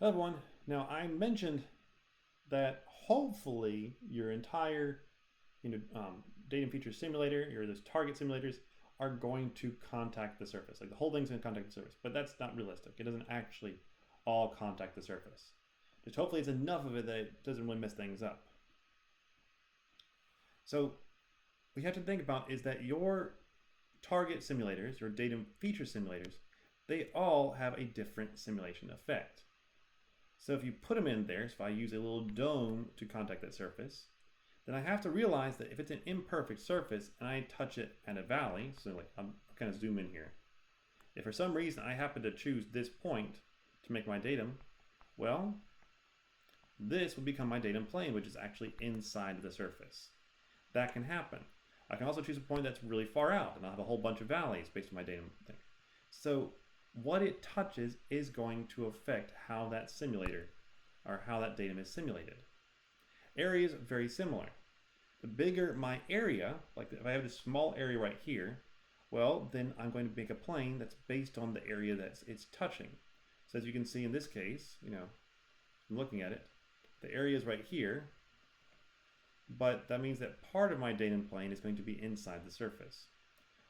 Hello everyone. Now I mentioned that hopefully your entire datum feature simulator, your those target simulators are going to contact the surface. Like the whole thing's going to contact the surface, but that's not realistic. It doesn't actually all contact the surface. Just hopefully it's enough of it that it doesn't really mess things up. So what you have to think about is that your target simulators, your datum feature simulators, they all have a different simulation effect. So if you put them in there, so if I use a little dome to contact that surface, then I have to realize that if it's an imperfect surface and I touch it at a valley, so like I'm kind of zoom in here. If for some reason I happen to choose this point to make my datum, well, this will become my datum plane, which is actually inside of the surface. That can happen. I can also choose a point that's really far out, and I'll have a whole bunch of valleys based on my datum thing. So what it touches is going to affect how that simulator or how that datum is simulated. Areas are very similar. The bigger my area, like if I have this small area right here, well, then I'm going to make a plane that's based on the area that it's touching. So as you can see in this case, I'm looking at it, the area is right here, but that means that part of my datum plane is going to be inside the surface.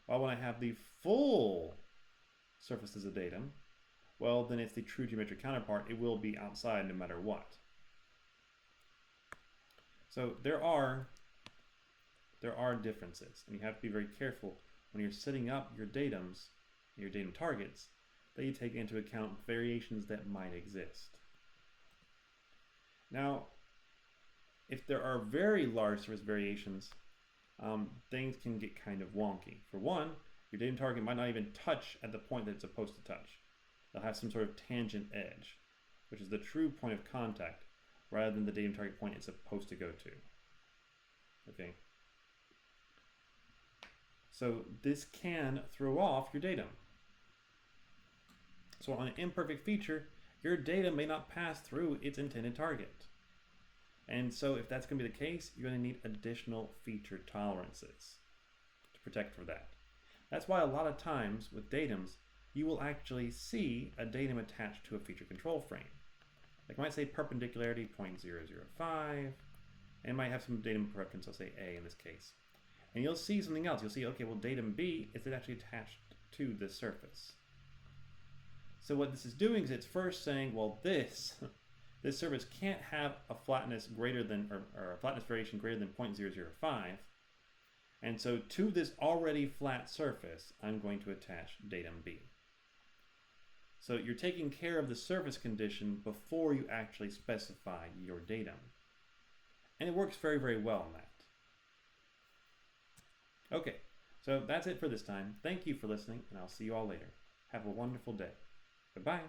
While when I have the full surface as a datum, well, then it's the true geometric counterpart. It will be outside no matter what. So there are differences, and you have to be very careful when you're setting up your datums, your datum targets, that you take into account variations that might exist. Now, if there are very large surface variations, things can get kind of wonky. For one, your datum target might not even touch at the point that it's supposed to touch. They'll have some sort of tangent edge, which is the true point of contact, rather than the datum target point it's supposed to go to. Okay. So this can throw off your datum. So on an imperfect feature, your datum may not pass through its intended target. And so if that's going to be the case, you're going to need additional feature tolerances to protect for that. That's why a lot of times with datums, you will actually see a datum attached to a feature control frame. Like I might say perpendicularity 0.005, and might have some datum preference, I'll say A in this case. And you'll see something else. You'll see, okay, well datum B is it actually attached to this surface. So what this is doing is it's first saying, well, this surface can't have a flatness greater than, or a flatness variation greater than 0.005. And so to this already flat surface, I'm going to attach datum B. So you're taking care of the surface condition before you actually specify your datum. And it works very, very well on that. Okay, so that's it for this time. Thank you for listening, and I'll see you all later. Have a wonderful day. Goodbye.